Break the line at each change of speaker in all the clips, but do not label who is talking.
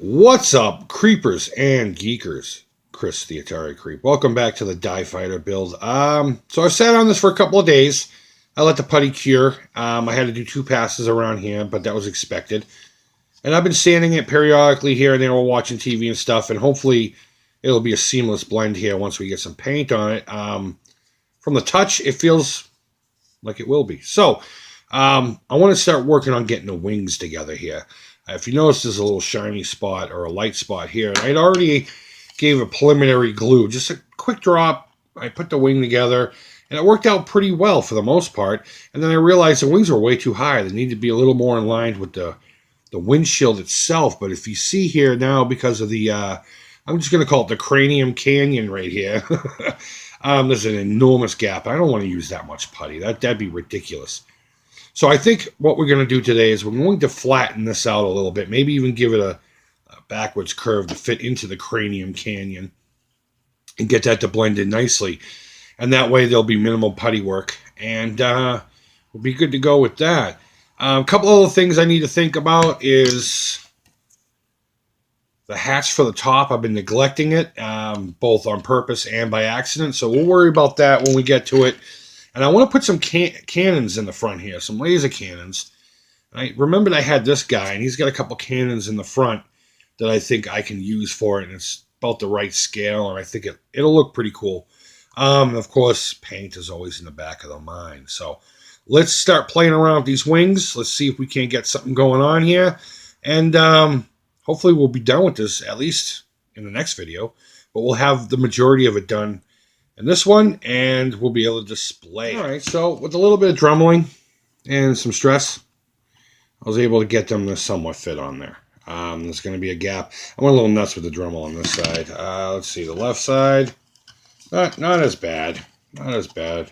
What's up, creepers and geekers? Chris, the Atari Creep. Welcome back to the Die Fighter build. So I've sat on this for a couple of days. I let the putty cure. I had to do 2 passes around here, but that was expected. And I've been sanding it periodically here and there while watching TV and stuff, and hopefully it'll be a seamless blend here once we get some paint on it. From the touch, it feels like it will be. So, I want to start working on getting the wings together here. If you notice, there's a little shiny spot or a light spot here. And I'd already gave a preliminary glue, just a quick drop. I put the wing together, and it worked out pretty well for the most part. And then I realized the wings were way too high. They need to be a little more in line with the windshield itself. But if you see here now, because of the, I'm just going to call it the cranium canyon right here. There's an enormous gap. I don't want to use that much putty. That'd be ridiculous. So I think what we're going to do today is we're going to flatten this out a little bit, maybe even give it a backwards curve to fit into the cranium canyon and get that to blend in nicely. And that way there'll be minimal putty work, and we'll be good to go with that. A couple other things I need to think about is the hatch for the top. I've been neglecting it, both on purpose and by accident, so we'll worry about that when we get to it. And I want to put some cannons in the front here, some laser cannons. I remembered I had this guy, and he's got a couple cannons in the front that I think I can use for it, and it's about the right scale, and I think it'll look pretty cool. Of course, paint is always in the back of the mind. So let's start playing around with these wings. Let's see if we can't get something going on here. And hopefully we'll be done with this, at least in the next video. But we'll have the majority of it done in this one, and we'll be able to display. All right, so with a little bit of drumming and some stress, I was able to get them to somewhat fit on there. There's going to be a gap. I went a little nuts with the Dremel on this side. Let's see, the left side, not as bad. Not as bad.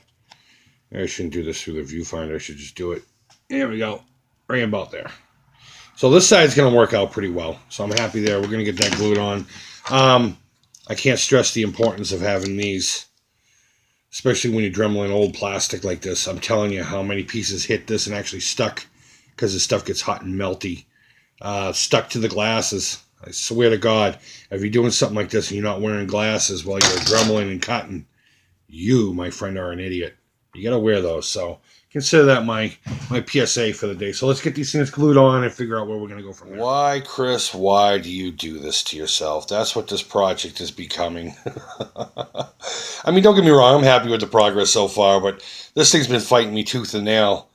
I shouldn't do this through the viewfinder. I should just do it. There we go. Right about there. So this side's going to work out pretty well. So I'm happy there. We're going to get that glued on. I can't stress the importance of having these, especially when you're dremeling old plastic like this. I'm telling you how many pieces hit this and actually stuck, because this stuff gets hot and melty. Stuck to the glasses. I swear to God, if you're doing something like this and you're not wearing glasses while you're dremeling and cutting, you, my friend, are an idiot. You got to wear those. So consider that my PSA for the day. So let's get these things glued on and figure out where we're going to go from there. Why, Chris, why do you do this to yourself? That's what this project is becoming. I mean, don't get me wrong. I'm happy with the progress so far, but this thing's been fighting me tooth and nail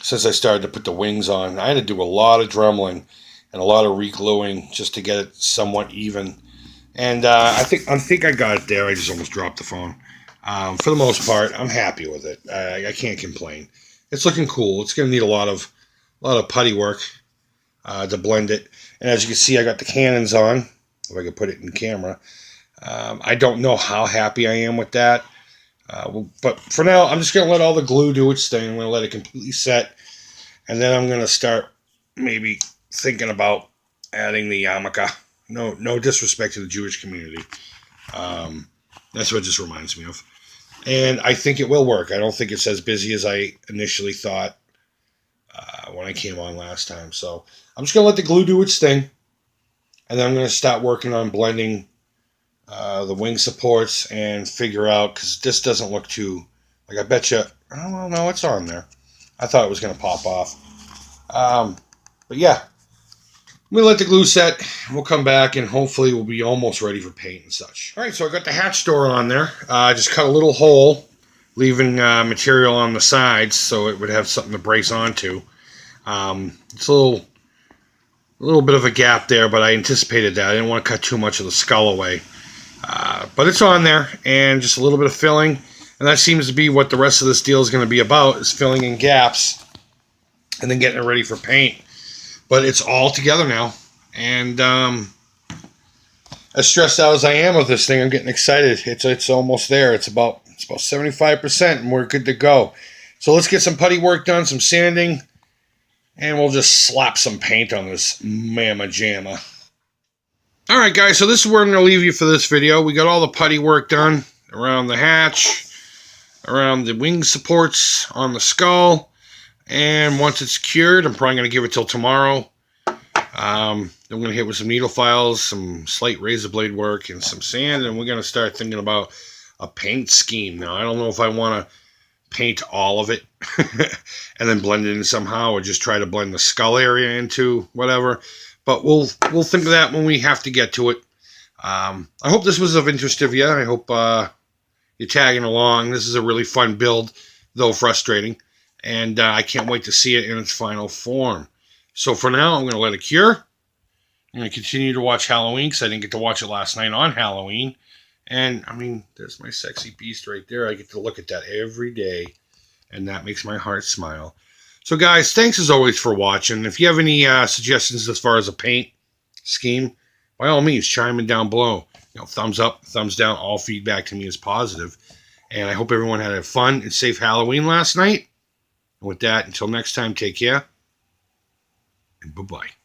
since I started to put the wings on. I had to do a lot of dremeling and a lot of re-gluing just to get it somewhat even. And I think I got it there. I just almost dropped the phone. For the most part, I'm happy with it. I can't complain. It's looking cool. It's going to need a lot of putty work to blend it. And as you can see, I got the cannons on. If I could put it in camera. I don't know how happy I am with that. But for now, I'm just going to let all the glue do its thing. I'm going to let it completely set. And then I'm going to start maybe thinking about adding the yarmulke. No disrespect to the Jewish community. That's what it just reminds me of. And I think it will work. I don't think it's as busy as I initially thought when I came on last time. So I'm just going to let the glue do its thing. And then I'm going to start working on blending the wing supports and figure out, because this doesn't look too, like, I bet you, oh, no, it's on there. I thought it was going to pop off. But yeah, we'll let the glue set. We'll come back and hopefully we'll be almost ready for paint and such. All right, so I got the hatch door on there. I just cut a little hole, leaving material on the sides so it would have something to brace onto. It's a little bit of a gap there, but I anticipated that. I didn't want to cut too much of the skull away. But it's on there, and just a little bit of filling. And that seems to be what the rest of this deal is going to be about, is filling in gaps and then getting it ready for paint. But it's all together now. And as stressed out as I am with this thing, I'm getting excited. It's almost there. It's about 75%, and we're good to go. So let's get some putty work done, some sanding, and we'll just slap some paint on this mamma jamma. Alright guys, so this is where I'm going to leave you for this video. We got all the putty work done around the hatch, around the wing supports on the skull, and once it's cured, I'm probably going to give it till tomorrow. I'm going to hit with some needle files, some slight razor blade work, and some sand, and we're going to start thinking about a paint scheme. Now, I don't know if I want to paint all of it and then blend it in somehow, or just try to blend the skull area into whatever. But we'll think of that when we have to get to it. I hope this was of interest to you. I hope you're tagging along. This is a really fun build, though frustrating. And I can't wait to see it in its final form. So for now, I'm going to let it cure. I'm going to continue to watch Halloween because I didn't get to watch it last night on Halloween. And, I mean, there's my sexy beast right there. I get to look at that every day. And that makes my heart smile. So, guys, thanks as always for watching. If you have any suggestions as far as a paint scheme, by all means, chime in down below. Thumbs up, thumbs down, all feedback to me is positive. And I hope everyone had a fun and safe Halloween last night. And with that, until next time, take care. And bye-bye.